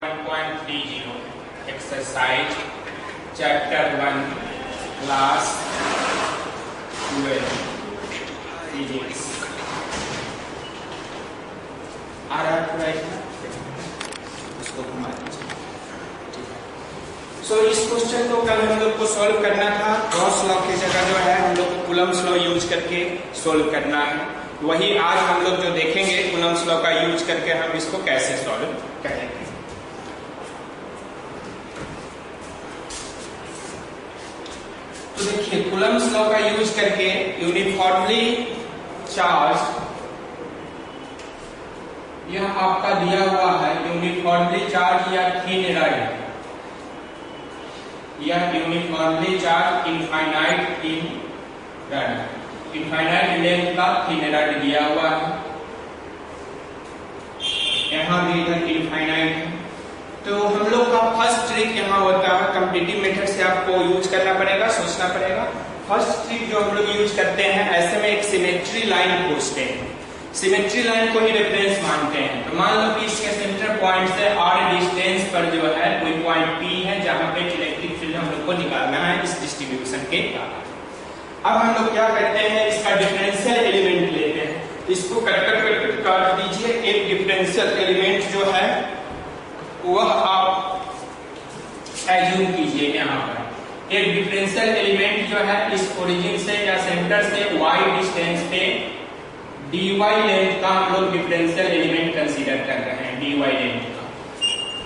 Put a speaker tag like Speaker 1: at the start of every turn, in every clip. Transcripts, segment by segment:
Speaker 1: 1.30 exercise chapter 1 class 12 physics आ रहा है पूरा इसको घुमा दीजिए। सो इस क्वेश्चन को कल हम लोग को सॉल्व करना था। गॉस लॉ की जगह जो है हम लोग को कूलम्स लॉ यूज करके सॉल्व करना है। वही आज हम लोग जो देखेंगे कूलम्स लॉ का यूज करके हम इसको कैसे सॉल्व करेंगे। तो देखिए कूलम्स लॉ का यूज करके यूनिफॉर्मली चार्ज, यह आपका दिया हुआ है यूनिफॉर्मली चार्ज या थिन रॉड, यह uniformly charge infinite thin rod, infinite length का थिन रॉड दिया हुआ है, यहां भी इधर इनफाइनाइट है। तो हम लोग का फर्स्ट ट्रिक यहाँ होता है, कॉम्पिटिटिव मेथड से आपको यूज करना पड़ेगा, सोचना पड़ेगा। फर्स्ट ट्रिक जो हम लोग यूज करते हैं, ऐसे में एक सिमेट्री लाइन खोजते हैं, सिमेट्री लाइन को ही रेफरेंस मानते हैं। तो मान लो कि इसके सेंटर पॉइंट से r डिस्टेंस पर जो है कोई पॉइंट P है जहां पे इलेक्ट्रिक फील्ड हम लोग को निकालना है इस डिस्ट्रीब्यूशन के कारण। अब हम लोग क्या करते हैं, इसका डिफरेंशियल एलिमेंट लेते हैं, इसको कट काट दीजिए। एक डिफरेंशियल एलिमेंट जो है वह आप एज्यूम कीजिए। यहाँ पर एक डिफरेंशियल एलिमेंट जो है इस ओरिजिन से या सेंटर से y डिस्टेंस पे dy लेंथ का हम लोग डिफरेंशियल एलिमेंट कंसीडर कर रहे हैं, dy लेंथ का।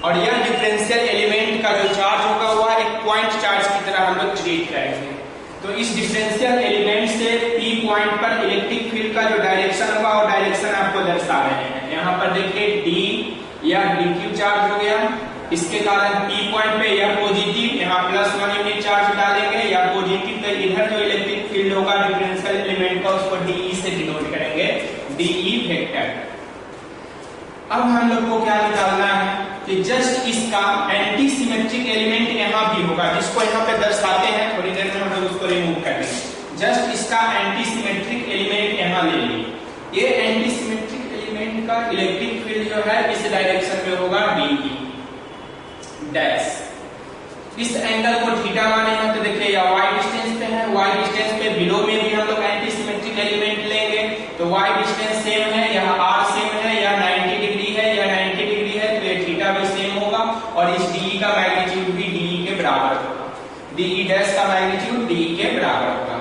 Speaker 1: और यह डिफरेंशियल एलिमेंट का जो चार्ज होगा वह एक पॉइंट चार्ज की तरह हम लोग ट्रीट करेंगे। तो इस डिफरेंशियल एलिमेंट से P पॉइंट पर इलेक्ट्रिक फील्ड का जो डायरेक्शन होगा वो डायरेक्शन आपको दर्शा रहे हैं। यहाँ पर देखिए D या dq चार्ज हो गया, इसके कारण P पॉइंट पे यह पॉजिटिव, यहाँ +1 यूनिट चार्ज डालेंगे या पॉजिटिव, तो इधर जो इलेक्ट्रिक फील्ड होगा डिफरेंशियल एलिमेंट का उसको dE से डिनोट करेंगे, dE वेक्टर। अब हम लोग को क्या निकालना है कि जस्ट इसका एंटी सिमेट्रिक एलिमेंट यहाँ भी होगा, जिसको यहाँ पे दर्शाते हैं, थोड़ी देर में हम लोग उसको रिमूव कर देंगे। जस्ट इसका एंटी सिमेट्रिक एलिमेंट यहाँ ले लीजिए। ये एंटी सिमेट्रिक एलिमेंट का इलेक्ट्रिक फील्ड जो है इस डायरेक्शन में होगा dE डैश। इस एंगल को थीटा माने हैं, तो देखिए या y डिस्टेंस पे है, y डिस्टेंस पे बिलो में भी हम लोग एंटी सिमेट्रिक एलिमेंट लेंगे। तो y डिस्टेंस सेम है, यह r सेम है, या 90 डिग्री है या 90 डिग्री है, तो ये थीटा भी सेम होगा और इस dE का मैग्नीट्यूड भी dE के बराबर होगा, dE डैश का मैग्नीट्यूड dE के बराबर होगा।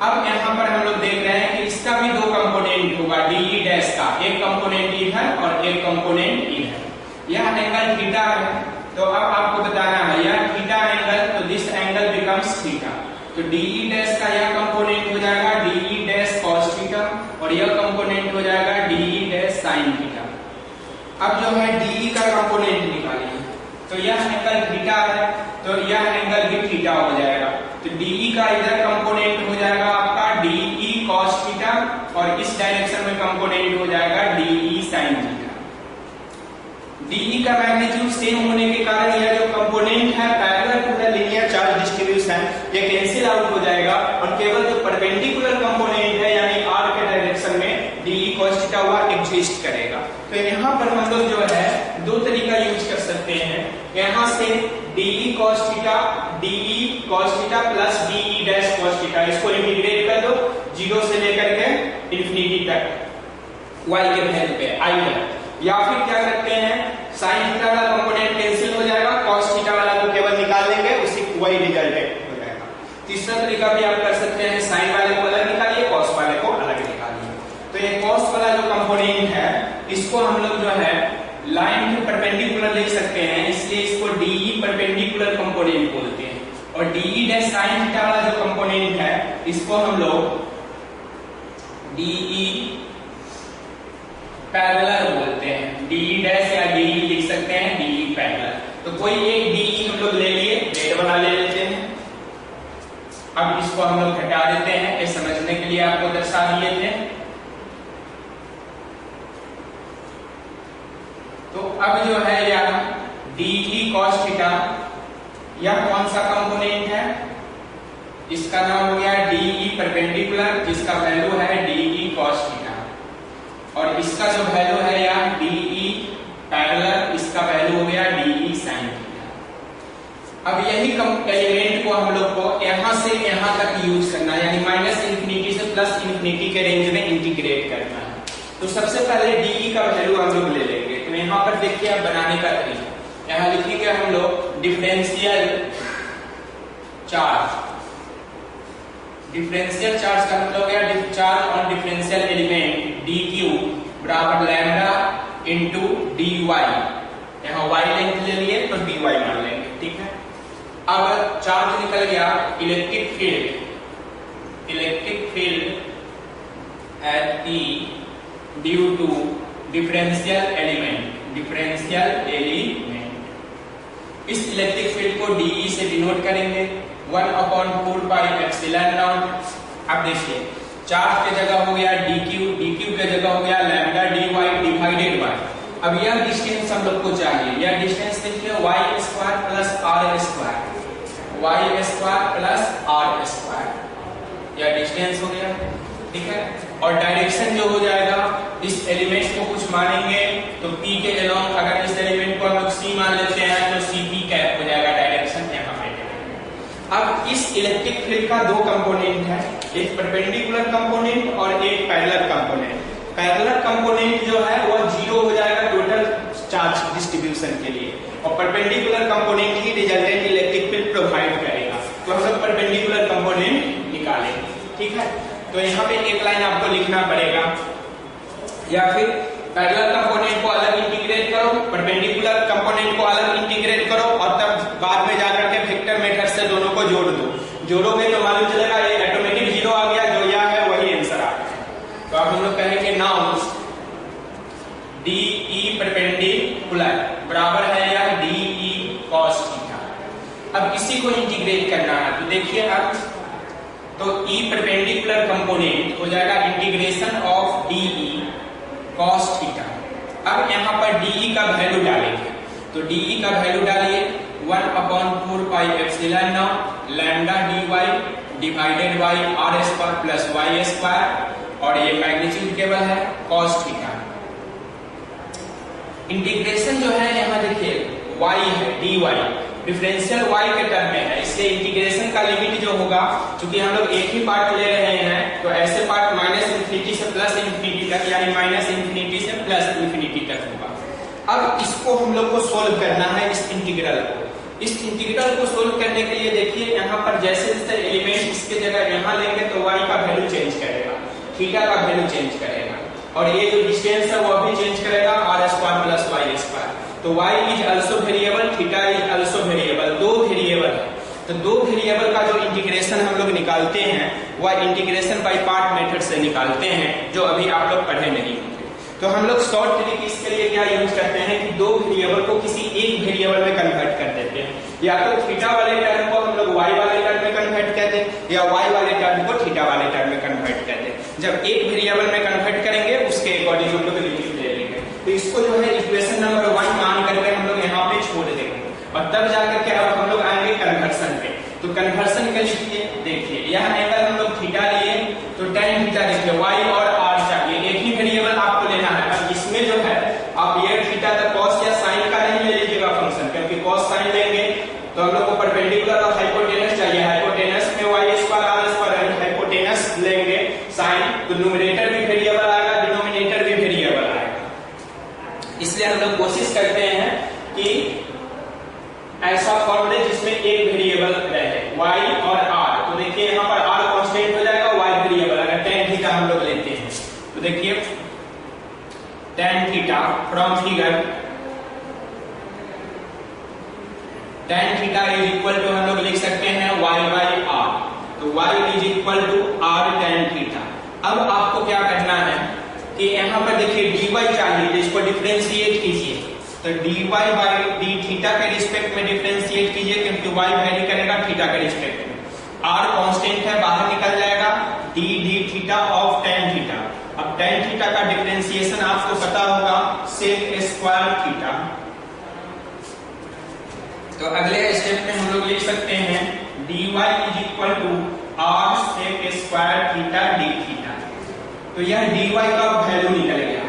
Speaker 1: अब यहाँ पर हम लोग देख रहे हैं कि इसका भी दो कंपोनेंट होगा dE डैश का, एक कंपोनेंट इधर और एक कंपोनेंट इधर। यह एंगल थीटा है, तो अब आपको बताना है यह थीटा एंगल, तो दिस एंगल बिकम्स थीटा। तो dE डैश का यह कंपोनेंट हो जाएगा dE डैश cos थीटा और यह कंपोनेंट हो जाएगा dE डैश sin थीटा। अब जो है dE का कंपोनेंट निकालिए, तो यह एंगल थीटा है, तो यह एंगल भी थीटा हो जाएगा। तो dE का इधर कंपोनेंट हो जाएगा आपका dE cos थीटा और इस डायरेक्शन में कंपोनेंट हो जाएगा dE sin थीटा। dE का मैग्नीट्यूड सेम होने के कारण यह जो कंपोनेंट है parallel to the linear charge distribution, ये कैंसिल आउट हो जाएगा और केवल जो परपेंडिकुलर कंपोनेंट है यानी r के डायरेक्शन में dE cos थीटा हुआ एग्जिस्ट करेगा। तो यहाँ पर हम लोग जो है दो तरीका यूज कर सकते हैं। यहाँ से dE cos theta plus dE dash cos theta, इसको इंटीग्रेट कर दो 0 से लेकर के इंफिनिटी तक y के वैल्यू पे i तक। या फिर क्या करते हैं, साइन थीटा वाला कंपोनेंट कैंसिल हो जाएगा, cos थीटा वाला को केवल निकाल लेंगे, उसी वही रिजल्ट हो जाएगा। तीसरा तरीका भी आप कर सकते हैं, साइन वाले को अलग निकालिए, cos वाले को अलग निकालिए। तो ये cos वाला जो कंपोनेंट है इसको हम लोग जो है लाइन के परपेंडिकुलर ले सकते हैं, इसलिए इसको dE परपेंडिकुलर कंपोनेंट बोलते हैं। और dE डैश साइन थीटा वाला जो कंपोनेंट है इसको हम लोग dE पैरेलल बोलते हैं, dE डैश या dE लिख सकते हैं dE पैरेलल। तो कोई एक dE हम लोग ले लिए, रेड वाला ले लेते हैं। अब इसको हम लोग हटा देते हैं, ये समझने के लिए आपको दर्शा दिए थे। तो अब जो है यह dE cos थीटा, यह कौन सा कंपोनेंट है, इसका नाम हो गया dE परपेंडिकुलर, जिसका वैल्यू है dE cos थीटा, और इसका जो वैल्यू है यह dE पैरेलल, इसका वैल्यू हो गया dE अब यही एलिमेंट को हम लोग को यहां से यहां तक यूज करना है, यानी माइनस इन्फिनिटी से प्लस इन्फिनिटी के रेंज में इंटीग्रेट करना है। तो सबसे पहले डी का वैल्यू हम लोग ले लेंगे। तो यहाँ पर देखिए अब बनाने का तरीका, यहाँ लिखेंगे हम लोग डिफरेंशियल चार्ज। डिफरेंशियल चार्ज का मतलब क्या, charge on differential element D Q बराबर लैम्डा इंटू डी वाई। यहाँ वाई लेंथ ले लिए तो डी वाई मान लेंगे, ठीक है। अब चार्ज निकल गया, electric field at E due to differential element. इस इलेक्ट्रिक फील्ड को डीई से डिनोट करेंगे 1/4 पाई एप्सिलॉन नॉट। अब देखिए चार्ज की जगह हो गया डी क्यू की जगह हो गया lambda d y divided by, अब यह डिस्टेंस हम लोग को चाहिए, यह डिस्टेंस देखिए y square plus r square, यह डिस्टेंस हो गया, ठीक है। और डायरेक्शन जो हो जाएगा, इस एलिमेंट को कुछ मानेंगे तो P के अलोंग, अगर इस एलिमेंट को हम लोग C मान लेते हैं तो CP कैप हो जाएगा डायरेक्शन यहाँ पे। अब इस इलेक्ट्रिक फील्ड का दो कंपोनेंट है, एक परपेंडिकुलर कंपोनेंट और एक पैरेलल कंपोनेंट। पैरेलल कंपोनेंट जो है वो 0 हो जाएगा टोटल चार्ज डिस्ट्रीब्यूशन के लिए, और परपेंडिकुलर कंपोनेंट ही रिजल्टेंट इलेक्ट्रिक फील्ड प्रोवाइड करेगा। तो हम लोग परपेंडिकुलर कंपोनेंट निकालेंगे, ठीक है। तो यहाँ पे एक लाइन आपको लिखना पड़ेगा, या फिर पैरेलल कंपोनेंट को अलग इंटीग्रेट करो, परपेंडिकुलर कंपोनेंट को अलग इंटीग्रेट करो, और तब बाद में जाकर के वेक्टर मेथड से दोनों को जोड़ दो। जोड़ोगे तो मालूम चलेगा ये ऑटोमेटिक 0 आ गया, जो यह है वही आंसर आ गया। तो अब हम लोग कहेंगे नाउ डी ई परपेंडिकुलर बराबर है या डी ई कॉस थीटा। अब इसी को इंटीग्रेट करना है, तो देखिए अब तो E परपेंडिकुलर कंपोनेंट हो जाएगा integration of D E cos theta. अब यहाँ पर डी ई का वैल्यू डालेंगे, तो डी ई का वैल्यू डालिए 1/4 pi epsilon naught lambda d y divided by r square plus y square, और ये मैग्नीट्यूड केवल है कॉस थीटा। इंटीग्रेशन जो है यहाँ देखिए y है डी वाई, डिफरेंशियल y के टर्म में है, इसलिए इंटीग्रेशन का लिमिट जो होगा, क्योंकि हम लोग एक ही पार्ट ले रहे हैं तो ऐसे पार्ट माइनस इन्फिनिटी से प्लस इन्फिनिटी तक, यानी माइनस इन्फिनिटी से प्लस इन्फिनिटी तक होगा। अब इसको हम लोग को सोल्व करना है, इस इंटीग्रल को। इस इंटीग्रल को सोल्व करने के लिए देखिए यहाँ पर जैसे जैसे एलिमेंट इसके जगह यहाँ लेंगे तो y का वैल्यू चेंज करेगा, थीटा का वैल्यू चेंज करेगा, और ये जो डिस्टेंस है वो भी चेंज करेगा r square plus y square. तो y is also variable, theta is also variable, दो वेरिएबल है। तो दो वेरिएबल का जो इंटीग्रेशन हम लोग निकालते हैं वह इंटीग्रेशन बाय पार्ट मेथड से निकालते हैं, जो अभी आप लोग पढ़े नहीं होंगे। तो हम लोग शॉर्ट ट्रिक इसके लिए क्या यूज करते हैं कि दो वेरिएबल को किसी एक वेरिएबल में कन्वर्ट कर देते हैं, या तो थीटा वाले टर्म को हम लोग y वाले टर्म में कन्वर्ट कर दें, या y वाले टर्म को थीटा वाले टर्म में कन्वर्ट कर दें। जब एक वेरिएबल में कन्वर्ट करेंगे उसके अकॉर्डिंग हम लोग लिमिट ले लेंगे। तो इसको जो है इक्वेशन नंबर 1 मान करके हम लोग यहाँ पे छोड़ देंगे, और तब जाकर के अब हम लोग आएंगे कन्वर्सन पे। तो कन्वर्सन के लिए देखिए यह एंगल हम लोग थीटा लिए तो tan थीटा देखिए y और r चाहिए, एक ही वेरिएबल आपको लेना है। अब इसमें जो है आप ये थीटा तक cos या sin का नहीं ले लीजिएगा फंक्शन, क्योंकि cos sin लेंगे तो हम लोग को परपेंडिकुलर और हाइपोटेनस चाहिए। हाइपोटेनस में y square r square, hypotenuse लेंगे sin तो न्यूमरेटर भी वेरिएबल आएगा, डिनोमिनेटर भी वेरिएबल आएगा। इसलिए हम लोग कोशिश करते हैं कि ऐसा फॉर्मूले जिसमें एक वेरिएबल रहे y और r। तो देखिए यहाँ पर r कांस्टेंट हो जाएगा, y वेरिएबल। अगर tan थीटा हम लोग लेते हैं तो देखिए tan theta from figure, tan theta is equal to हम लोग लिख सकते हैं y बाई r। तो y is equal to r tan theta. अब आपको क्या करना है कि यहाँ पर देखिए dy चाहिए, तो इसको डिफरेंशिएट कीजिए। तो dy बाई डी थीटा के रिस्पेक्ट में डिफरेंशिएट कीजिए, क्योंकि y वैरी करेगा थीटा के रिस्पेक्ट में। r कांस्टेंट है, बाहर निकल जाएगा d D theta of tan theta. अब tan थीटा का डिफरेंशिएशन आपको पता होगा sec स्क्वायर थीटा। तो अगले स्टेप में हम लोग लिख सकते हैं dy is equal to r sec square theta d theta. तो यह dy का वैल्यू निकल गया।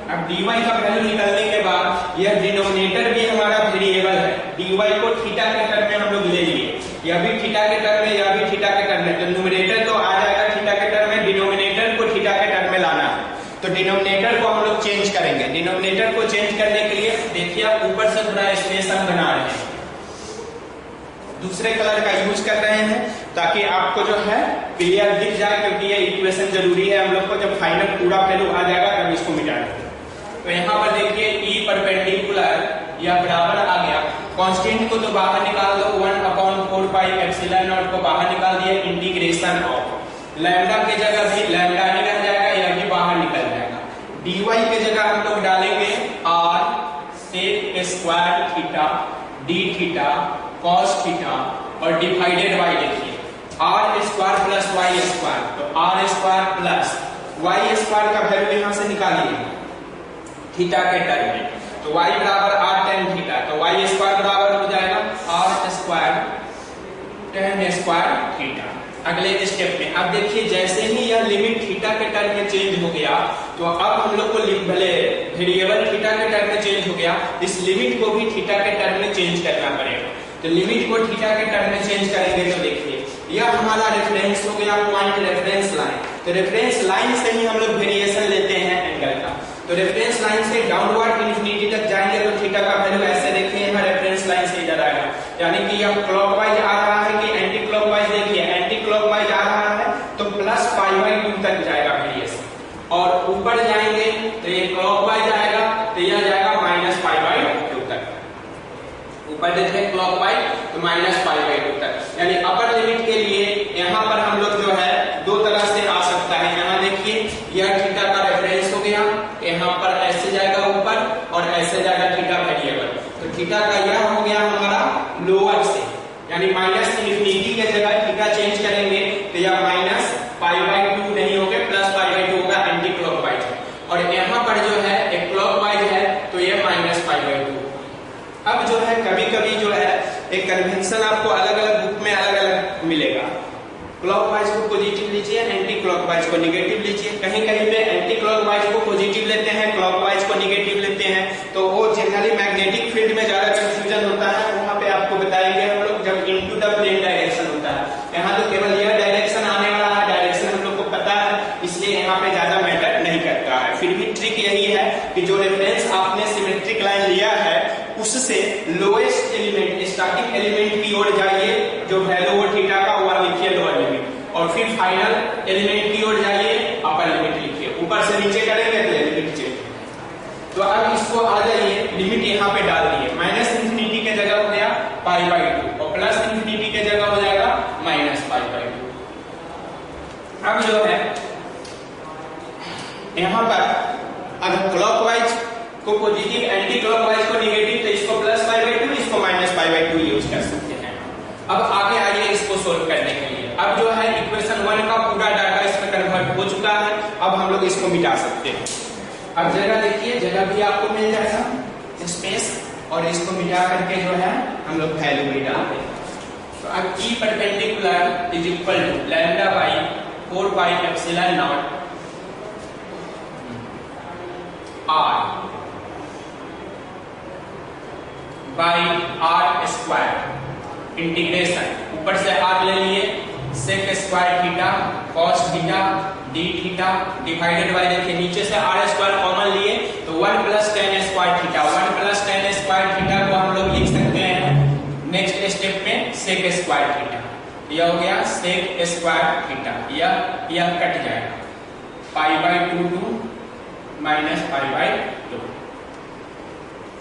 Speaker 1: अब dy का वैल्यू निकलने के बाद यह डिनोमिनेटर भी हमारा वेरिएबल है, dy को थीटा के टर्म में हम लोग ले लिए, यह भी थीटा के टर्म में, यह भी थीटा के टर्म में, तो न्यूमरेटर तो आ जाएगा थीटा के टर्म में, डिनोमिनेटर को थीटा के टर्म में लाना है। तो डिनोमिनेटर को हम लोग चेंज करेंगे। डिनोमिनेटर को चेंज करने के लिए देखिए आप ऊपर से थोड़ा स्पेस हम बना रहे हैं, दूसरे कलर का यूज कर रहे हैं ताकि आपको जो है क्लियर दिख जाए, क्योंकि ये इक्वेशन जरूरी है हम लोग को, जब फाइनल पूरा वैल्यू आ जाएगा तब इसको मिटा देंगे। तो यहाँ पर देखिए ई परपेंडिकुलर या बराबर आ गया, कांस्टेंट को तो बाहर निकाल दो, 1/4 पाई एप्सिलॉन नॉट को बाहर निकाल दिया, इंटीग्रेशन ऑफ लैम्डा के जगह भी लैम्डा ही रह जाएगा, यह भी बाहर निकल जाएगा। dy के जगह हम लोग डालेंगे r sec square theta d theta cos theta और डिवाइडेड बाय देखिए r square plus y square, तो r square plus y square का वैल्यू यहां से निकालिए थीटा के टर्म में, तो y बराबर r tan थीटा, तो y स्क्वायर बराबर हो जाएगा r square tan square theta. अगले स्टेप में अब देखिए जैसे ही यह लिमिट थीटा के टर्म में चेंज हो गया, तो अब हम लोग को भले वेरिएबल थीटा के टर्म में चेंज हो गया, इस लिमिट को भी थीटा के टर्म में चेंज करना पड़ेगा। तो लिमिट को थीटा के टर्म में चेंज करेंगे तो देखिए यह हमारा रेफरेंस हो गया, पॉइंट रेफरेंस लाइन। तो रेफरेंस लाइन से ही हम लोग वेरिएशन लेते हैं एंगल का। तो रेफरेंस लाइन से डाउनवर्ड इंफिनिटी तक जाएंगे तो थीटा का वैल्यू ऐसे देखिए यहाँ रेफरेंस लाइन से इधर आएगा, यानी कि यह क्लॉकवाइज आ रहा है कि एंटी क्लॉकवाइज, देखिए एंटी क्लॉकवाइज आ रहा है तो प्लस π/2 तक जाएगा वेरिएशन, और ऊपर जाएंगे तो ये क्लॉकवाइज आएगा तो यह जाएगा माइनस π/2 तक। ऊपर देखें क्लॉकवाइज तो माइनस π/2 तक, यानी अपर लिमिट के लिए यहाँ पर हम लोग जो है दो तरह से आ सकता है। यहाँ देखिए यह थीटा का रेफरेंस हो गया, यहाँ पर ऐसे जाएगा ऊपर और ऐसे जाएगा थीटा वेरिएबल, तो थीटा का यह हो गया हमारा लोअर से, यानी माइनस इंफिनिटी के जगह थीटा चेंज करेंगे तो यह माइनस π/2 नहीं होगा, प्लस π/2 होगा, एंटी क्लॉकवाइज है। और यहाँ पर जो है एक क्लॉकवाइज है तो ये माइनस π/2। अब जो है कभी कभी जो है एक कन्वेंशन आपको अलग अलग बुक में अलग अलग मिलेगा, क्लॉकवाइज को पॉजिटिव लीजिए, एंटी क्लॉकवाइज को नेगेटिव लीजिए। कहीं कहीं पे एंटी क्लॉकवाइज को पॉजिटिव लेते हैं, क्लॉकवाइज को नेगेटिव लेते हैं, तो वो जनरली मैग्नेटिक फील्ड में ज्यादा कंफ्यूजन होता है, वहां पे आपको बताएंगे हम लोग जब इनटू द प्लेन डायरेक्शन होता है। यहाँ तो केवल यह डायरेक्शन आने वाला है, डायरेक्शन हम लोग को पता है, इसलिए यहाँ पे ज्यादा मैटर नहीं करता है। फिर भी ट्रिक यही है कि जो रेफरेंस आपने सिमेट्रिक लाइन लिया है उससे लोएस्ट एलिमेंट स्टार्टिंग एलिमेंट की ओर जाइए, जो वैल्यू हो थीटा का वह लिखिए लोअर लिमिट, और फिर फाइनल एलिमेंट की ओर जाइए अपर लिमिट लिखिए। ऊपर से नीचे करेंगे तो लिमिट चेंज। तो अब इसको आ जाइए लिमिट यहाँ पे डाल दिए, माइनस इंफिनिटी के जगह हो गया π/2 और प्लस इंफिनिटी के जगह हो जाएगा माइनस π/2। अब जो है यहाँ पर अगर क्लॉकवाइज को पॉजिटिव, एंटी क्लॉकवाइज को नेगेटिव, तो इसको प्लस π/2, इसको माइनस π/2 यूज कर सकते हैं। अब आगे आइए इसको सोल्व करने के लिए। अब जो है इक्वेशन 1 का पूरा डाटा इसमें कन्वर्ट हो चुका है, अब हम लोग इसको मिटा सकते हैं। अब जगह देखिए, जगह भी आपको मिल जाएगा स्पेस, और इसको मिटा करके जो है हम लोग वैल्यू भी डाल देंगे। तो अब E perpendicular is equal to lambda by 4 pi epsilon naught r by r square integration, ऊपर से r ले लिए, sec square theta cos theta d theta divided by, देखिए नीचे से r स्क्वायर कॉमन लिए तो 1 plus tan square theta, 1 plus tan square theta को हम लोग लिख सकते हैं नेक्स्ट स्टेप में सेक स्क्वायर थीटा, यह हो गया सेक स्क्वायर थीटा, यह कट जाएगा π/2 टू माइनस π/2।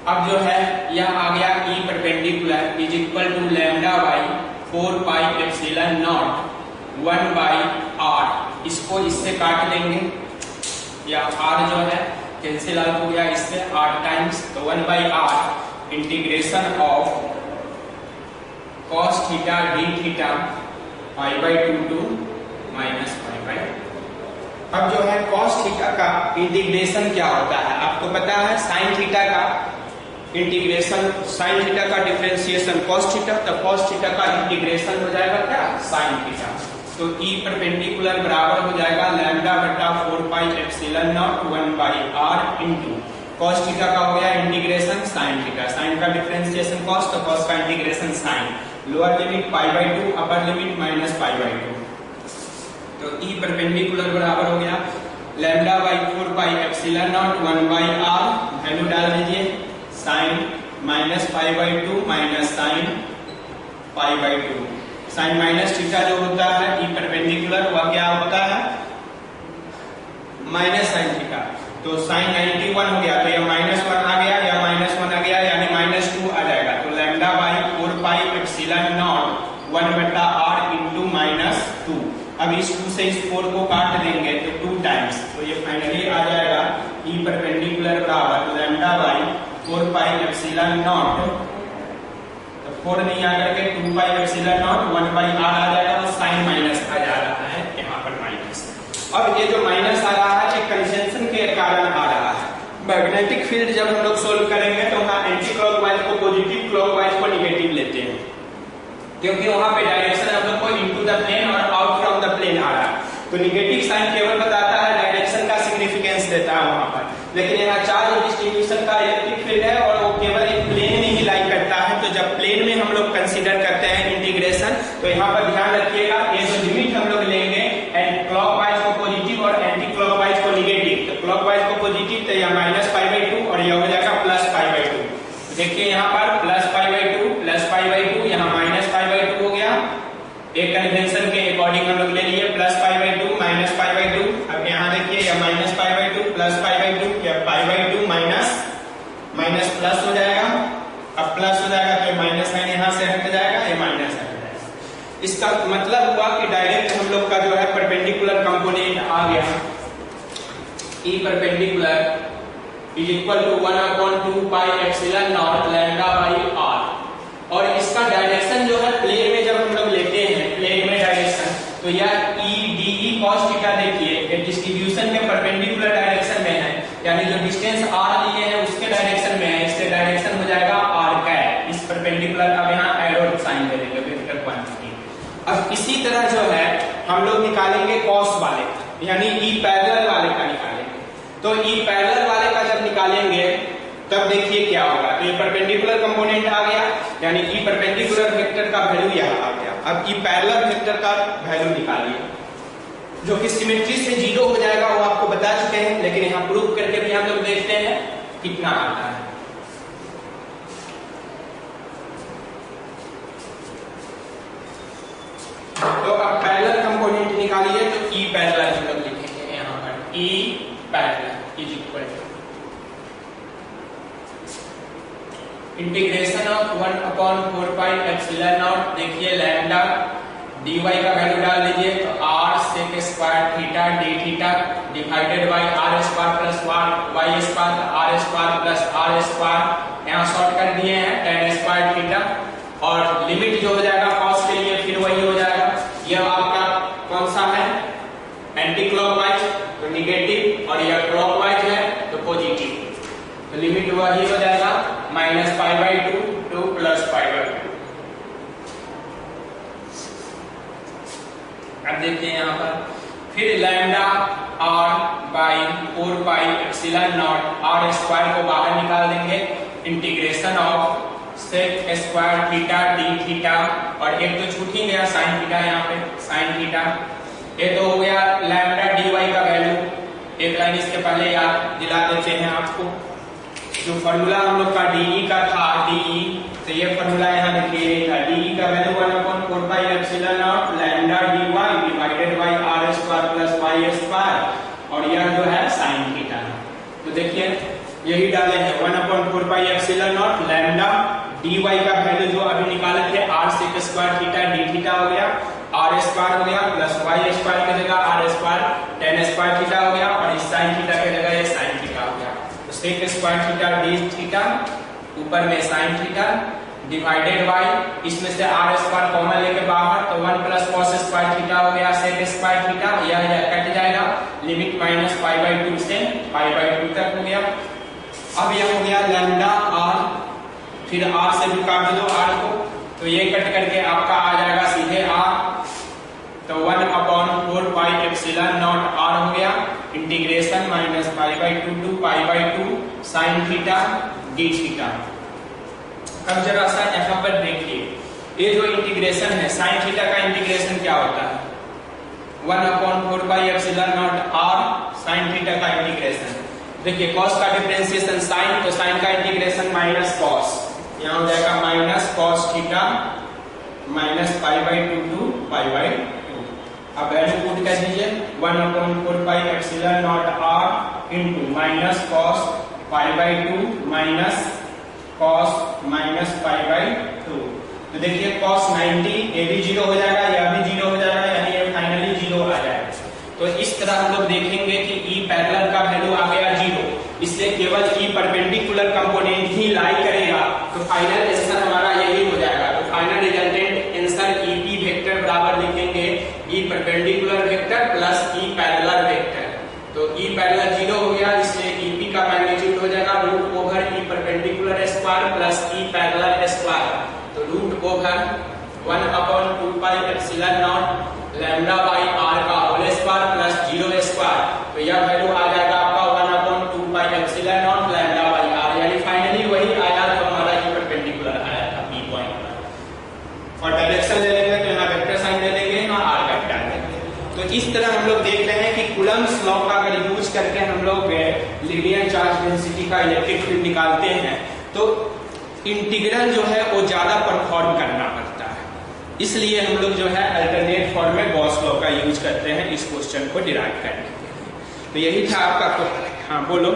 Speaker 1: अब जो है यह आ गया E perpendicular is equal to lambda by 4 pi epsilon not 1 by r, इसको इससे काट देंगे, या r जो है कैंसिल आउट हो गया इससे, r टाइम्स, तो 1 by r integration of cos theta d theta π/2 to minus π/2। अब जो है cos थीटा का इंटीग्रेशन क्या होता है आपको पता है, sin थीटा का इंटीग्रेशन, sin थीटा का डिफरेंशिएशन cos थीटा, तो cos थीटा का इंटीग्रेशन हो जाएगा क्या sin थीटा। तो ई परपेंडिकुलर बराबर हो जाएगा लैम्डा बटा 4 pi epsilon not 1 by r into cos theta का हो गया इंटीग्रेशन sin थीटा, sin का डिफरेंशिएशन cos, तो cos का integration sin, lower limit π/2, upper limit -π/2। तो E परपेंडिकुलर बराबर हो गया λ/4πε0 1/r, वैल्यू डाल दीजिए sin -π/2 sin π/2। sin minus theta जो होता है E परपेंडिकुलर वह क्या होता है माइनस sin थीटा, तो sin 91 हो गया, तो यह -1 आ गया, यह -1 आ गया, यानी -2 आ जाएगा। तो λ/4πε0 1/r इंटू -2। अब इस 2 से इस 4 को काट देंगे तो 2 टाइम्स, तो ये फाइनली आ जाएगा E परपेंडिकुलर बराबर λ/4πε0, तो 4 नहीं आकर के 2πε0 1/r आ जाएगा, और साइन माइनस आ जा रहा है यहाँ पर माइनस। अब ये जो माइनस आ रहा है ये कंजंक्शन के कारण आ रहा है। मैग्नेटिक फील्ड जब हम लोग सोल्व करेंगे तो वहाँ एंटी क्लॉकवाइज को पॉजिटिव, क्लॉकवाइज को निगेटिव लेते हैं, क्योंकि वहां पे डायरेक्शन हम लोग को इनटू द प्लेन और आउट फ्रॉम द प्लेन आ रहा है। तो निगेटिव साइन केवल बताता है डायरेक्शन का सिग्निफिकेंस देता है वहां पर, लेकिन यहाँ चार्ज डिस्ट्रीब्यूशन का इलेक्ट्रिक फील्ड है और वो केवल एक प्लेन में ही लाई करता है। तो जब प्लेन में हम लोग कंसीडर करते हैं इंटीग्रेशन, तो यहाँ पर ध्यान रखिएगा ये जो लिमिट हम लोग लेंगे क्लॉकवाइज को पॉजिटिव और एंटी क्लॉकवाइज को निगेटिव, तो क्लॉकवाइज को पॉजिटिव तो यह -π/2 और यह हो जाएगा +π/2। देखिए यहाँ पर +π/2 यहाँ -π/2 हो गया, एक कन्वेंशन के अकॉर्डिंग हम लोग ले लिए +π/2 -π/2। अब यहाँ देखिए यह -π/2 +π/2, यह π/2 माइनस प्लस हो जाएगा, अब प्लस हो जाएगा तो माइनस साइन यहाँ से हट जाएगा, ये माइनस हट जाएगा। इसका मतलब हुआ कि डायरेक्ट हम लोग का जो है परपेंडिकुलर कंपोनेंट आ गया, E perpendicular is equal to 1/2πε0 λ/r, और इसका डायरेक्शन जो है प्लेन में जब हम लोग लेते हैं, प्लेन में डायरेक्शन, तो यह EDE cos थीटा देखिए डिस्ट्रीब्यूशन के परपेंडिकुलर डायरेक्शन में है, यानी जो डिस्टेंस r लिए हैं उसके डायरेक्शन में है, इससे डायरेक्शन हो जाएगा r कैप, इस परपेंडिकुलर। अब यहाँ एरो साइन दे देंगे वेक्टर क्वांटिटी। अब इसी तरह जो है हम लोग निकालेंगे cos वाले, यानी E पैरेलल वाले का निकालेंगे। तो E पैरेलल वाले का जब निकालेंगे तब देखिए क्या होगा, तो ये परपेंडिकुलर कंपोनेंट आ गया, यानी E परपेंडिकुलर वेक्टर का वैल्यू यहाँ आ गया। अब E पैरेलल वेक्टर का वैल्यू निकालिए, जो कि सिमेट्री से 0 हो जाएगा, वो आपको बता चुके हैं, लेकिन यहाँ प्रूफ करके भी हम लोग देखते हैं कितना आता है। तो अब पैरेलल कंपोनेंट निकालिए, तो E पैरेलल हम लोग लिखेंगे यहाँ पर E parallel is equal to integration of 1/4πε0, देखिए लैम्डा dy का वैल्यू डाल दीजिए, तो r sec square theta d theta divided by r square plus y square, r square plus r square, यहाँ शॉर्ट कर दिए हैं tan स्क्वायर थीटा, और लिमिट जो हो जाएगा cos के लिए फिर वही हो जाएगा। यह आपका कौन सा है एंटी क्लॉकवाइज, तो निगेटिव, और यह क्लॉकवाइज है तो पॉजिटिव, तो लिमिट वही हो जाएगा -π/2 to +π/2। अब देखिए यहाँ पर फिर लैम्डा r/4πε0 r स्क्वायर को बाहर निकाल देंगे, integration of sec square theta d theta, और एक तो छूट ही गया साइन थीटा, यहाँ पे साइन थीटा, ये तो हो गया लैम्डा dy का वैल्यू। एक लाइन इसके पहले याद दिला देते हैं आपको, जो फॉर्मूला हम लोग का DE का था, DE, तो ये फॉर्मूला यहाँ देखिए था, DE का value 1/4πε0 lambda dy divided by r square plus y square, और यह जो है साइन थीटा है। तो देखिए यही डाले हैं 1/4πε0 लैम्डा dy का वैल्यू जो अभी निकाले थे r sec square theta d theta हो गया, r स्क्वायर हो गया प्लस y स्क्वायर की जगह r square tan square theta हो गया, और इस साइन थीटा की जगह ये साइन थीटा हो गया। तो sec square theta d theta ऊपर में साइन थीटा डिवाइडेड बाय, इसमें से r स्क्वायर कॉमन लेके बाहर, तो 1 प्लस cos स्क्वायर थीटा हो गया sec स्क्वायर थीटा, यह कट जाएगा, लिमिट -π/2 से π/2 तक हो गया। अब यह हो गया लैम्डा r, फिर r से भी काट दो r को, तो ये कट करके आपका आ जाएगा सीधे r, तो 1/4πε0 r हो गया integration minus π/2 to π/2 sine theta d theta. अब जरा सा यहाँ पर देखिए, ये जो इंटीग्रेशन है साइन थीटा का इंटीग्रेशन क्या होता है, 1/4πε0 r साइन थीटा का इंटीग्रेशन। देखिए कॉस का डिफरेंशिएशन साइन, तो साइन का इंटीग्रेशन माइनस कॉस, यहाँ हो जाएगा minus cos theta minus π/2 to π/2। अब वैल्यू पुट कर दीजिए, 1/4πε0 r into minus cos π/2 minus cos minus π/2। तो देखिए cos 90 ये भी 0 हो जाएगा, यह भी 0 हो जाएगा, यानी ये फाइनली 0 आ जाएगा। तो इस तरह हम लोग देखेंगे कि E पैरेलल का वैल्यू आ गया 0, इसलिए केवल E परपेंडिकुलर कंपोनेंट ही लाई करेगा, तो फाइनल आंसर हमारा यही हो जाएगा। तो final resultant answer EP vector बराबर लिखेंगे E perpendicular vector plus E parallel vector. तो E पैरेलल 0 हो गया, इसलिए EP का मैग्नीट्यूड हो जाएगा root over E perpendicular square plus E parallel square. तो root over 1/2πε0 lambda by r का होल स्क्वायर प्लस 0 स्क्वायर। तो यह वैल्यू आ जाएगा आपका 1/2πε0 लैम्डा बाई r, यानी फाइनली वही आया जो हमारा ये परपेंडिकुलर आया था P पॉइंट। और डायरेक्शन ले लेंगे तो यहाँ वेक्टर साइन ले लेंगे, यहाँ r का डाल देंगे। तो इस तरह हम लोग देख रहे हैं कि कूलम्ब्स लॉ का अगर यूज करके हम लोग लीनियर चार्ज डेंसिटी का इलेक्ट्रिक फील्ड निकालते हैं तो इंटीग्रल जो है वो ज्यादा परफॉर्म करना पड़ता है, इसलिए हम लोग जो है अल्टरनेट फॉर्म में गॉस लॉ का यूज करते हैं इस क्वेश्चन को डिराइव करने के लिए। तो यही था आपका। हाँ बोलो।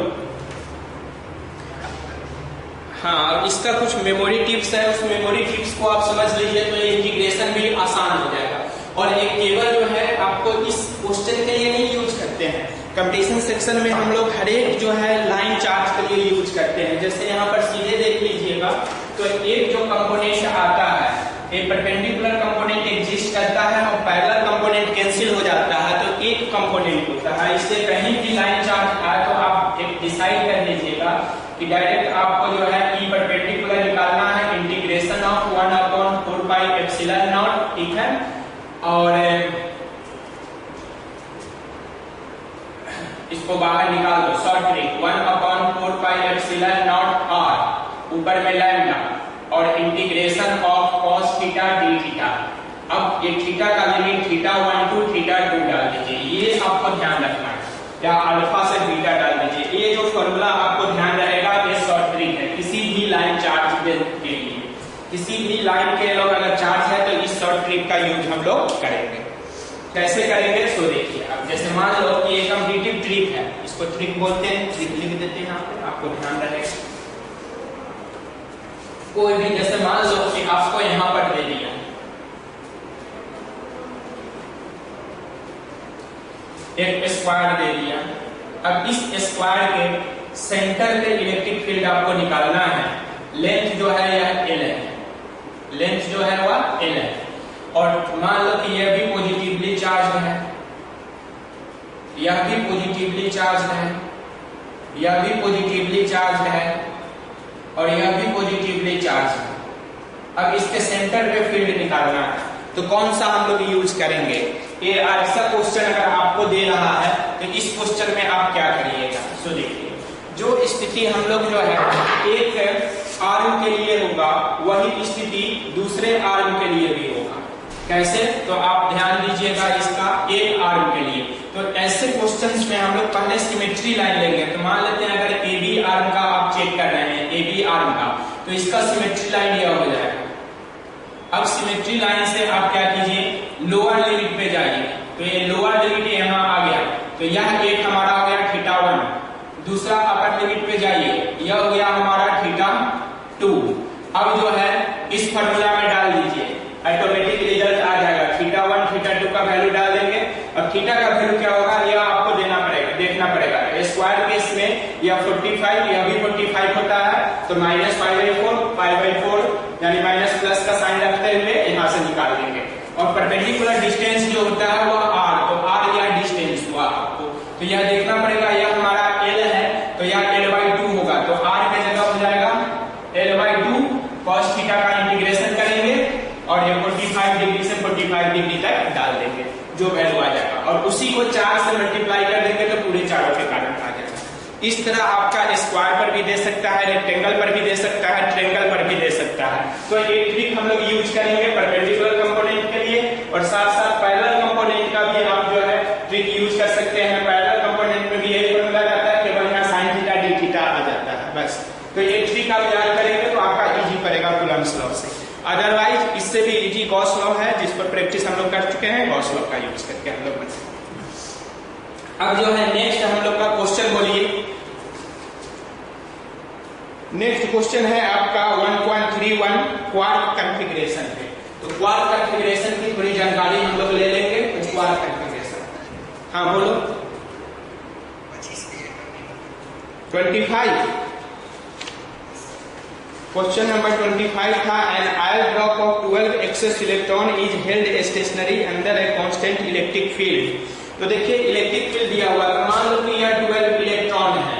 Speaker 1: हाँ, इसका कुछ मेमोरी टिप्स है, उस मेमोरी टिप्स को आप समझ लीजिए तो ये इंटीग्रेशन भी आसान हो जाएगा। और एक टेबल जो है आपको इस क्वेश्चन के लिए नहीं यूज करते हैं, कंपटीशन सेक्शन में हम लोग हर एक जो है लाइन चार्ज के लिए यूज करते हैं। जैसे यहाँ पर सीधे देख लीजिएगा तो एक जो कंपोनेंट आता है, एक परपेंडिकुलर कंपोनेंट एग्जिस्ट करता है और पैरेलल कंपोनेंट कैंसिल हो जाता है, तो एक कंपोनेंट होता है। इससे कहीं भी लाइन चार्ज आए तो आप एक डिसाइड कर लीजिएगा कि डायरेक्ट आपको जो है E परपेंडिकुलर निकालना है, इंटीग्रेशन ऑफ 1/4πε0, ठीक है। और इसको बाहर निकाल दो, शॉर्ट ट्रिक 1/4πε0 r, ऊपर में लैम्डा और integration of cos theta d theta. अब ये थीटा का लिमिट θ1 टू θ2 डाल दीजिए, ये आपको ध्यान रखना है, या अल्फा से बीटा डाल दीजिए। ये जो फॉर्मूला आपको ध्यान रहेगा, ये शॉर्ट ट्रिक है किसी भी लाइन चार्ज के लिए। किसी भी लाइन के लोग अगर चार्ज है तो इस शॉर्ट ट्रिक का यूज हम लोग करेंगे। कैसे करेंगे सो देखिए। अब जैसे मान लो कि ये कम्पिटिटिव ट्रिक है, इसको ट्रिक बोलते हैं, ट्रिक लिख देते हैं यहाँ पे, आपको ध्यान रहेगा। कोई भी जैसे मान लो कि आपको यहाँ पर दे दिया एक स्क्वायर दे दिया। अब इस स्क्वायर के सेंटर पे इलेक्ट्रिक फील्ड आपको निकालना है। लेंथ जो है यह L है, लेंथ जो है वह L है। और मान लो कि यह भी पॉजिटिवली चार्ज है, यह भी पॉजिटिवली चार्ज है, यह भी पॉजिटिवली चार्ज है और यह भी पॉजिटिवली चार्ज है। अब इसके सेंटर पे फील्ड निकालना है, तो कौन सा हम लोग यूज करेंगे? ये ऐसा क्वेश्चन अगर आपको दे रहा है तो इस क्वेश्चन में आप क्या करिएगा? सो देखिए, जो स्थिति हम लोग जो है एक आर्म के लिए होगा वही स्थिति दूसरे आर्म के लिए भी होगा। कैसे? तो आप ध्यान दीजिएगा इसका एक आर्म के लिए। तो ऐसे क्वेश्चंस में हम लोग पहले सिमेट्री लाइन लेंगे। तो मान लेते हैं अगर ए बी आर्म का आप चेक कर रहे हैं, ए बी आर्म का, तो इसका सिमेट्री लाइन यह हो जाएगा। अब सिमेट्री लाइन से आप क्या कीजिए, लोअर लिमिट पे जाइए। तो ये लोअर लिमिट यहाँ आ गया, तो यह एक हमारा हो गया θ1। दूसरा अपर लिमिट पे जाइए, यह हो गया हमारा θ2। अब जो है इस फॉर्मूला में डाल दीजिए, ऑटोमेटिक रिजल्ट आ जाएगा। θ1 θ2 का वैल्यू डाल देंगे। अब थीटा का वैल्यू क्या होगा यह आपको देखना पड़ेगा। स्क्वायर केस में यह 45, यह भी 45 होता है, तो -π/4 यानी माइनस प्लस का साइन रखते हुए यहाँ से निकाल देंगे। और परपेंडिकुलर डिस्टेंस जो होता है वह r, तो r यह डिस्टेंस हुआ आपको, तो यह देखना पड़ेगा। यह हमारा L है तो यह L/2 होगा, तो r की जगह हो जाएगा L/2 cos थीटा का इंटीग्रेशन करेंगे और ये 45 डिग्री से 45 डिग्री तक डाल देंगे। जो वैल्यू आ जाएगा, और उसी को 4 से मल्टीप्लाई कर देंगे तो पूरे चारों के कारण आ जाएगा। इस तरह आपका स्क्वायर पर भी दे सकता है, रेक्टेंगल पर भी दे सकता है, ट्रायंगल पर भी दे सकता है। तो ये ट्रिक हम लोग यूज करेंगे परपेंडिकुलर कंपोनेंट के लिए, और साथ साथ पैरेलल कंपोनेंट का भी आप जो है ट्रिक यूज कर सकते हैं। पैरेलल कंपोनेंट में भी यही फॉर्मूला रहता है कि वहां sin थीटा d थीटा आ जाता है बस। तो ये ट्रिक आप याद करेंगे तो आपका इजी पड़ेगा कूलम्ब्स लॉ से। अदरवाइज इससे भी इजी गॉस लॉ है, जिस पर प्रैक्टिस हम लोग कर चुके हैं, गॉस लॉ का यूज करके हम लोग बना। अब जो है नेक्स्ट हम लोग का क्वेश्चन बोलिए। नेक्स्ट क्वेश्चन है आपका 1.31 क्वार्क कॉन्फ़िगरेशन पे। तो क्वार्क कॉन्फ़िगरेशन की थोड़ी जानकारी हम लोग ले लेंगे। तो क्वार्क कॉन्फ़िगरेशन, हाँ बोलो। 25 क्वेश्चन नंबर 25 था, an oil drop of 12 excess electron is held stationary under a constant electric field. तो देखिए इलेक्ट्रिक फील्ड दिया हुआ है, मान लो कि यह 12 इलेक्ट्रॉन है,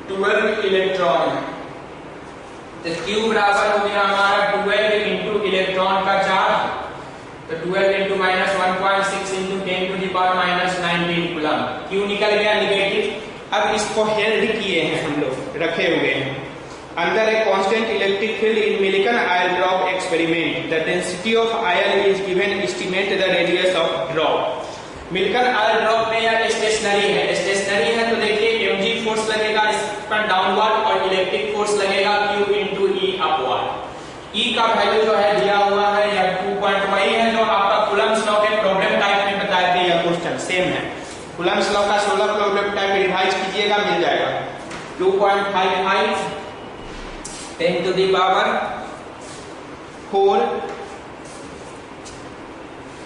Speaker 1: 12 इलेक्ट्रॉन है, तो Q बराबर हो गया हमारा 12 इंटू इलेक्ट्रॉन का चार्ज, तो 12 into minus 1.6 into 10 to the power minus 19 coulomb. Q निकल गया निगेटिव। अब इसको हेल्ड किए हैं हम लोग, रखे हुए हैं under a constant electric field in Millikan oil drop experiment. The density of oil is given, estimate the radius of drop. Millikan oil drop में यह स्टेशनरी है, स्टेशनरी है तो देखिए mg फोर्स लगेगा इस पर डाउनवर्ड, और इलेक्ट्रिक फोर्स लगेगा Q into E upward. E का वैल्यू जो है दिया हुआ है या 2 वही है जो आपका कूलम्ब्स लॉ के प्रॉब्लम टाइप में बताए थे, यह क्वेश्चन सेम है। कूलम्ब्स लॉ का 16 प्रॉब्लम टाइप रिवाइज कीजिएगा, मिल जाएगा। 2.55 10 टू द पावर 4,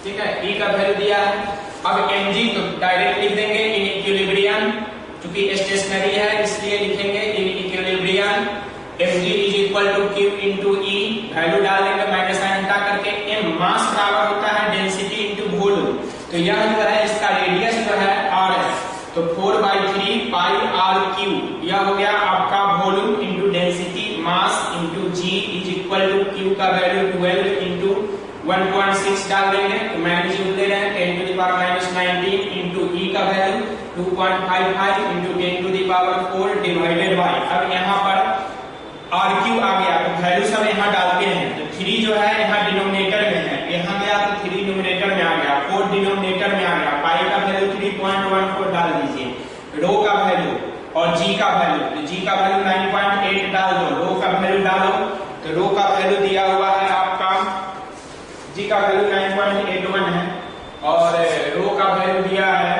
Speaker 1: ठीक है। E का वैल्यू दिया है। अब mg तो डायरेक्ट लिख देंगे इन इक्विलिब्रियम, क्योंकि स्टेशनरी है इसलिए लिखेंगे in equilibrium. mg is equal to Q into E, value डालेंगे माइनस साइन हटा करके। m मास बराबर होता है डेंसिटी इंटू वॉल्यूम, तो यह जो है इसका रेडियस जो है r है, तो 4/3 पाई r क्यूब, यह हो गया आपका volume into density mass into g is equal to Q का वैल्यू 12 इंटू 1.6 डाल देंगे, तो मैग्नीट्यूड ले रहे हैं 10 to the power minus 19 into E का value 2.55 into 10 to the power 4 divided by. अब यहाँ पर RQ आ गया, तो वैल्यू सब यहाँ डालते हैं, तो 3 जो है यहाँ डिनोमिनेटर में है, यहाँ गया तो 3 न्यूमरेटर में आ गया, 4 डिनोमिनेटर में आ गया, पाई का वैल्यू 3.14 डाल दीजिए, रो का वैल्यू और G का वैल्यू, तो G का वैल्यू 9.8 डाल दो, रो का वैल्यू डालो, तो रो का वैल्यू दिया हुआ है आपका, G का वैल्यू 9.81 है, और रो का वैल्यू दिया है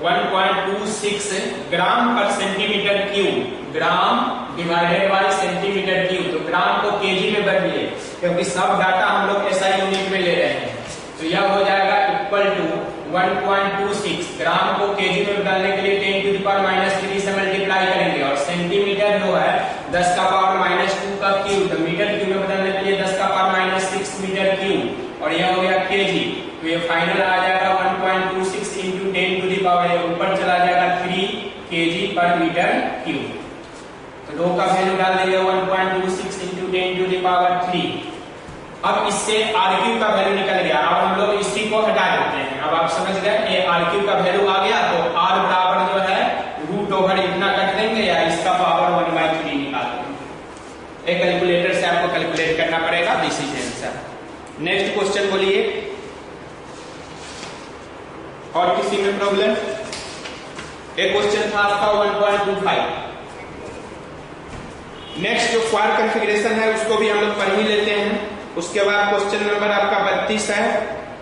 Speaker 1: 1.26 ग्राम पर centimetre cube, gram divided by centimetre cube, तो ग्राम को केजी में बदलिए क्योंकि सब डाटा हम लोग SI यूनिट में ले रहे हैं, तो यह हो जाएगा इक्वल टू 1.26 ग्राम को केजी में बदलने के लिए 10 टू द पावर माइनस 3 से मल्टीप्लाई करेंगे, और सेंटीमीटर जो है 10 का पावर माइनस 2 का क्यूब, तो मीटर क्यूब में बदलने के लिए 10 का पावर माइनस 6 मीटर क्यूब, और यह हो गया केजी, तो ये फाइनल आ जाएगा 1.26 इंटू 10 टू द पावर, ऊपर चला जाएगा 3 केजी पर मीटर क्यूब, तो रो का वैल्यू डाल देंगे 1.26 इंटू 10 टू द पावर 3। अब इससे RQ का वैल्यू निकल गया, अब हम लोग इसी को हटा देते हैं, अब आप समझ गए ये RQ का वैल्यू आ गया, तो R बराबर जो है रूट ओवर इतना कट देंगे या इसका पावर 1/3 निकाल देंगे। एक कैलकुलेटर से आपको कैलकुलेट करना पड़ेगा, this is answer. Next question बोलिए, और किसी में प्रॉब्लम? एक क्वेश्चन था आपका 1.25। नेक्स्ट जो क्वार्क कॉन्फ़िगरेशन है उसको भी हम लोग पढ़ ही लेते हैं। उसके बाद क्वेश्चन नंबर आपका 32 है,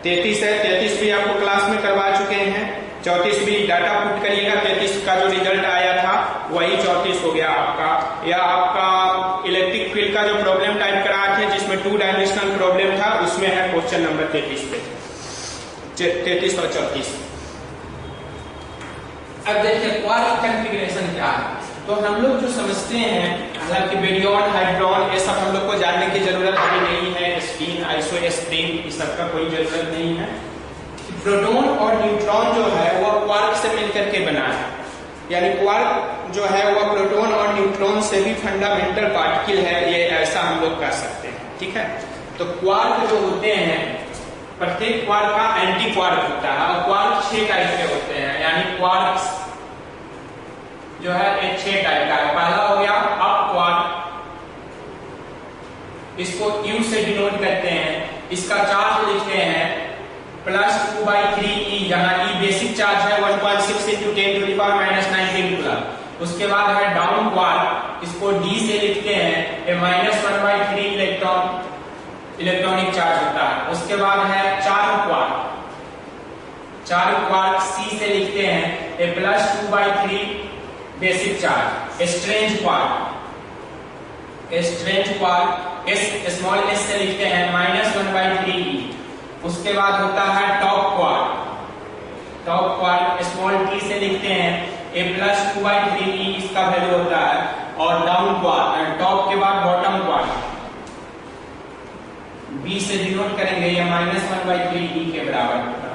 Speaker 1: 33 है, 33 भी आपको क्लास में करवा चुके हैं, 34 भी डाटा पुट करिएगा, 33 का जो रिजल्ट आया था वही 34 हो गया आपका। या आपका इलेक्ट्रिक फील्ड का जो प्रॉब्लम टाइप कराए थे जिसमें 2 डायमेंशनल प्रॉब्लम था, उसमें है क्वेश्चन नंबर 33 पे, 33 और 34। अब देखिए क्वार्क कॉन्फ़िगरेशन क्या है, तो हम लोग जो समझते हैं, हालांकि बेरियन, हाइड्रॉन ये सब हम लोग को जानने की जरूरत अभी नहीं है, स्पिन, आइसोस्पिन इस सब का कोई जरूरत नहीं है। प्रोटॉन और न्यूट्रॉन जो है वो क्वार्क से मिलकर के बना है, यानी क्वार्क जो है वो प्रोटॉन और न्यूट्रॉन से भी फंडामेंटल पार्टिकल है, ये ऐसा हम लोग कह सकते हैं, ठीक है। तो क्वार्क जो होते हैं प्रत्येक क्वार्क का एंटी क्वार्क होता है और क्वार्क 6 टाइप के होते हैं, यानी क्वार्क्स जो है एक 6 टाइप का है। पहला हो गया अप क्वार्क, इसको U से डिनोट करते हैं, इसका चार्ज लिखते हैं +2/3e, जहां E बेसिक चार्ज है 1.6 × 10⁻⁻19 कूलम। उसके बाद है डाउन क्वार्क, इसको D से लिखते हैं, -1/3 इलेक्ट्रॉनिक चार्ज होता है। उसके बाद है चार्ज क्वार्क C से लिखते हैं +2/3 basic charge. Strange quark small s से लिखते हैं -1/3e। उसके बाद होता है टॉप क्वार्क स्मॉल t से लिखते हैं +2/3e, इसका वैल्यू होता है। और डाउन क्वार्क टॉप के बाद बॉटम क्वार्क B से डिनोट करेंगे, ये -1/3e के बराबर होगा।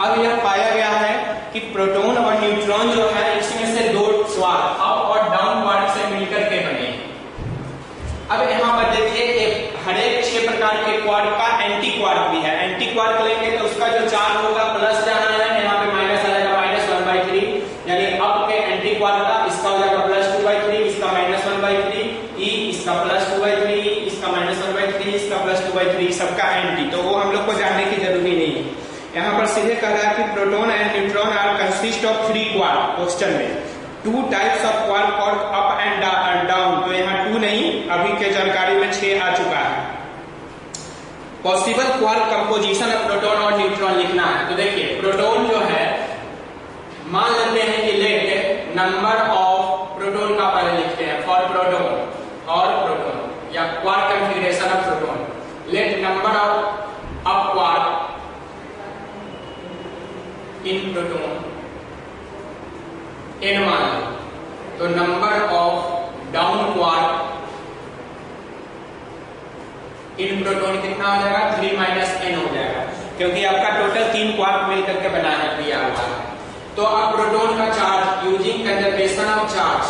Speaker 1: अब यह पाया गया है कि प्रोटॉन और न्यूट्रॉन जो है इसमें से दो क्वार्क अप और डाउन क्वार्क से मिलकर के बने। अब यहाँ पर देखिए हर एक 6 प्रकार के क्वार्क का एंटी क्वार्क भी है। एंटी क्वार्क लेंगे तो उसका जो चार्ज होगा प्लस जाना है, यहाँ पे माइनस आ जाएगा -1/3, यानी अप के एंटी क्वार्क का इसका हो जाएगा +2/3, इसका -1/3, E इसका +2/3, इसका -1/3, इसका +2/3, सबका एंटी। तो वो हम लोग को जानने की जरूरी नहीं है। यहाँ पर सीधे कह रहा है कि proton and neutron are consist of 3 quark. Question में 2 types of quark called up and down, तो यहाँ 2 नहीं, अभी के जानकारी में 6 आ चुका है। Possible quark composition of proton और न्यूट्रॉन लिखना है। तो देखिए प्रोटॉन जो है, मान लेते हैं कि लेट नंबर ऑफ प्रोटॉन का पहले लिखते हैं, फॉर प्रोटॉन और प्रोटॉन या quark configuration of proton, let number of up quark in proton n मान लो, तो number of down quark in proton कितना हो जाएगा, 3 - n हो जाएगा, क्योंकि आपका टोटल 3 क्वार्क मिलकर के बना है, दिया हुआ है। तो अब प्रोटॉन का charge using conservation of charge,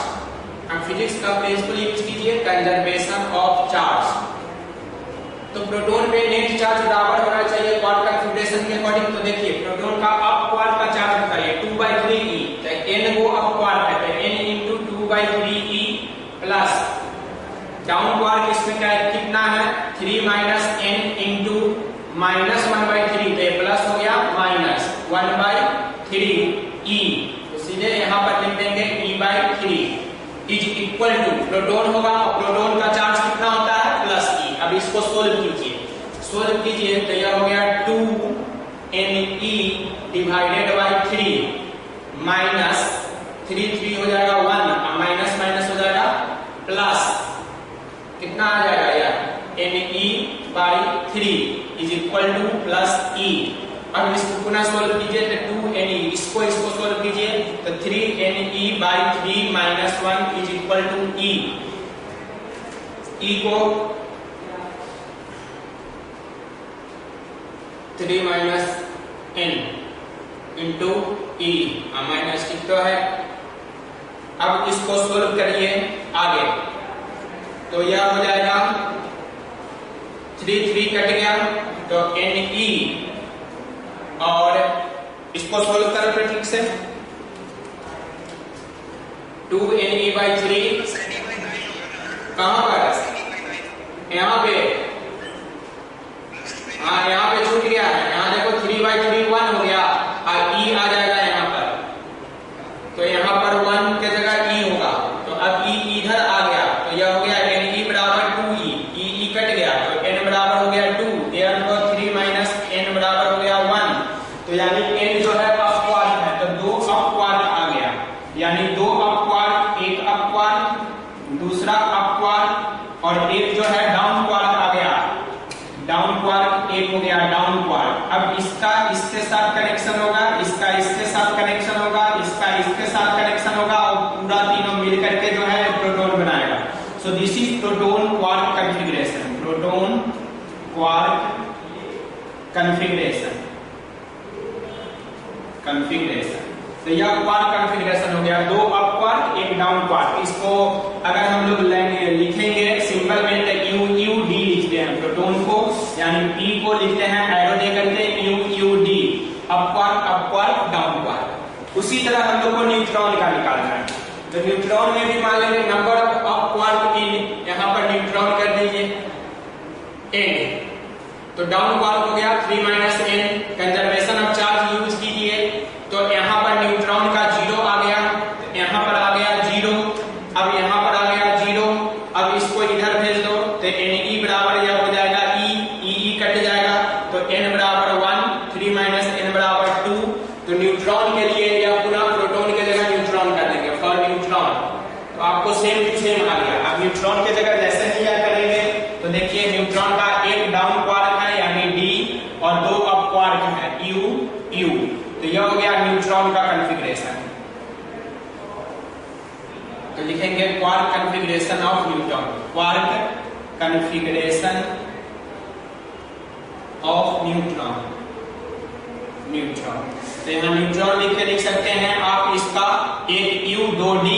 Speaker 1: अब फिजिक्स का प्रिंसिपल यूज कीजिए, कंजर्वेशन ऑफ चार्ज। तो प्रोटॉन पे नेट चार्ज बराबर होना चाहिए क्वार्क कॉन्फ़िगरेशन के अकॉर्डिंग। तो देखिए प्रोटॉन का अप क्वार्क का चार्ज बताइए 2/3e, तो n वो अप क्वार्क है, तो n × 2/3e plus down quark इसमें क्या है, कितना है 3 - n × -1/3, तो प्लस हो गया -1/3e। तो सीधे यहाँ पर लिख देंगे e/3 is equal to, proton होगा और प्रोटॉन का चार्ज कितना होता है +e। अब इसको सोल्व कीजिए, तो यह हो गया 2ne डिवाइडेड बाई 3 माइनस 3 हो जाएगा 1, और माइनस माइनस हो जाएगा प्लस, कितना आ जाएगा यार ne/3 is equal to +e। अब इसको पुनः सोल्व कीजिए, तो 2ne, इसको सोल्व कीजिए, तो 3ne/3 - 1 is equal to e। e को 3 - n इंटू e, माइनस ठीक तो है। अब इसको सोल्व करिए आगे, तो यह हो जाएगा 3 कट गया, तो ne, और इसको सोल्व करो फिर ठीक से, 2ne/3 कहां पर, यहाँ पे, हाँ यहाँ पे छूट गया है, यहाँ देखो 3/3 1 हो गया, और e आ जाएगा यहाँ पर, तो यहाँ पर 1 के जगह e होगा, तो अब e इधर आ गया, तो यह हो गया ne बराबर 2e, e कट गया, तो n बराबर हो गया 2, therefore 3 - n बराबर हो गया 1। तो यानी n जो है अप क्वार्क है, तो 2 अप क्वार्क आ गया, यानी 2 अप क्वार्क, एक अप क्वार्क, दूसरा अप क्वार्क, और एक जो है डाउन क्वार्क आ गया, डाउन क्वार्क एक हो गया डाउन क्वार्क। अब इसका इसके साथ कनेक्शन होगा, इसका इसके साथ कनेक्शन होगा, इसका इसके साथ कनेक्शन होगा, और पूरा तीनों मिल करके जो है प्रोटॉन बनाएगा। So this is proton quark configuration, proton quark configuration. तो यह क्वार्क कॉन्फ़िगरेशन हो गया, 2 अप क्वार्क, एक डाउन क्वार्क। इसको अगर हम लोग लिखेंगे सिंबल में, तो UD लिखते हैं प्रोटॉन को, यानी P को लिखते हैं एरो दे लेते हैं you U D, upward upward downward. उसी तरह हम लोग को न्यूट्रॉन का निकालना है, तो न्यूट्रॉन में भी मान लेंगे नंबर ऑफ अपवर्ड इन, यहाँ पर न्यूट्रॉन कर दीजिए n, तो डाउनवर्ड हो गया 3 n, conservation of charge use कीजिए, तो यहाँ पर न्यूट्रॉन का 0 आ गया, यहाँ पर आ गया 0, अब यहाँ पर आ गया 0, अब इसको इधर भेज दो तो Ne बराबर यह हो जाएगा E कट जाएगा, तो n बराबर 1, 3 n बराबर 2, तो न्यूट्रॉन के लिए या पुनः प्रोटॉन के जगह न्यूट्रॉन कर देंगे फॉर न्यूट्रॉन, तो आपको सेम टू सेम आ गया। अब न्यूट्रॉन के जगह जैसे ही क्या करेंगे, तो देखिए न्यूट्रॉन का एक डाउन क्वार्क है यानी D और 2 अप क्वार्क है U, तो यह हो गया न्यूट्रॉन का कॉन्फ़िगरेशन। तो लिखेंगे quark configuration of neutron, quark configuration of neutron, तो यहाँ न्यूट्रॉन लिख सकते हैं आप, इसका एक U 2D,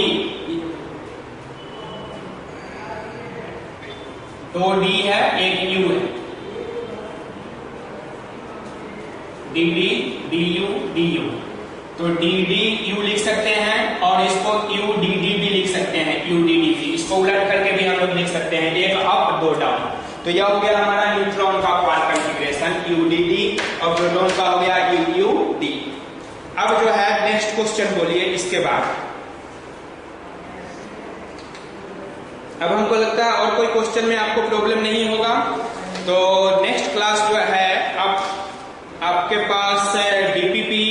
Speaker 1: 2D है एक U है, DD DU DU, तो DDU लिख सकते हैं और इसको UDD भी लिख सकते हैं, UDD, इसको उलट करके भी हम लोग लिख सकते हैं, एक अप 2 डाउन। तो यह हो गया हमारा न्यूट्रॉन का क्वार्क कॉन्फ़िगरेशन UDD और प्रोटॉन का हो गया UUD। अब जो है नेक्स्ट क्वेश्चन बोलिए इसके बाद। अब हमको लगता है और कोई क्वेश्चन में आपको प्रॉब्लम नहीं होगा, तो नेक्स्ट क्लास जो है अब आपके पास डीपीपी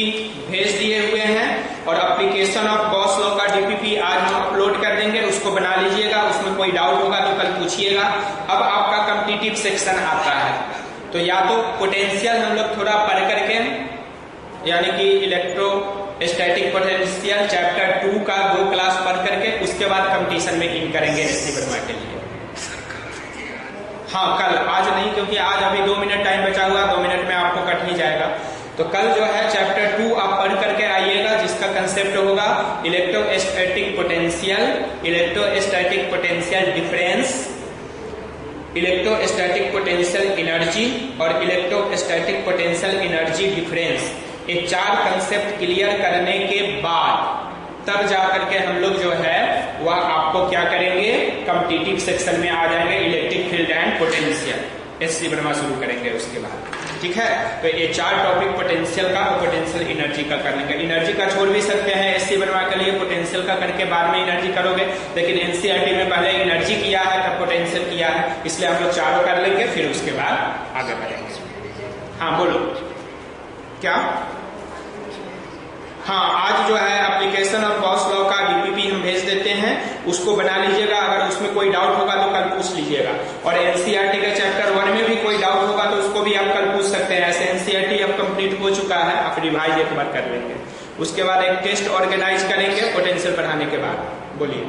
Speaker 1: भेज दिए हुए हैं और एप्लीकेशन ऑफ गॉस लॉ का डीपीपी आज हम अपलोड कर देंगे, उसको बना लीजिएगा, उसमें कोई डाउट होगा तो कल पूछिएगा। अब आपका कॉम्पिटिटिव सेक्शन आता है, तो या तो पोटेंशियल हम लोग थोड़ा पढ़ करके, यानी कि इलेक्ट्रोस्टैटिक पोटेंशियल चैप्टर 2 का 2 क्लास पढ़ करके उसके बाद कंपटीशन में इन करेंगे एससी वर्मा के लिए। हाँ कल, आज नहीं, क्योंकि आज अभी 2 मिनट टाइम बचा हुआ, 2 मिनट में आपको कट ही जाएगा। तो कल जो है चैप्टर 2 आप पढ़ करके आइएगा, जिसका कंसेप्ट होगा electrostatic potential difference, electrostatic potential energy और इलेक्ट्रोस्टैटिक पोटेंशियल एनर्जी डिफरेंस। ये 4 कंसेप्ट क्लियर करने के बाद तब जाकर के हम लोग जो है वह आपको क्या करेंगे, कॉम्पिटिटिव सेक्शन में आ जाएंगे, electric field and potential, SC Verma शुरू करेंगे उसके बाद। ठीक है, तो ये 4 टॉपिक पोटेंशियल का और पोटेंशियल एनर्जी का कर लेंगे। एनर्जी का छोड़ भी सकते हैं एससी वर्मा के लिए, पोटेंशियल का करके बाद में एनर्जी करोगे, लेकिन एनसीईआरटी में पहले एनर्जी किया है तब पोटेंशियल किया है, इसलिए हम लोग 4 कर लेंगे, फिर उसके बाद आगे बढ़ेंगे। हाँ बोलो क्या? हाँ, आज जो है एप्लीकेशन ऑफ गॉस लॉ का डीपीपी हम भेज देते हैं, उसको बना लीजिएगा, अगर उसमें कोई डाउट होगा तो कल पूछ लीजिएगा। और एनसीईआरटी के चैप्टर 1 में भी कोई डाउट होगा तो उसको भी आप कल पूछ सकते हैं। ऐसे एनसीईआरटी अब कंप्लीट हो चुका है, आप रिवाइज एक बार कर लेंगे, उसके बाद एक टेस्ट ऑर्गेनाइज करेंगे पोटेंशियल बढ़ाने के बाद। बोलिए।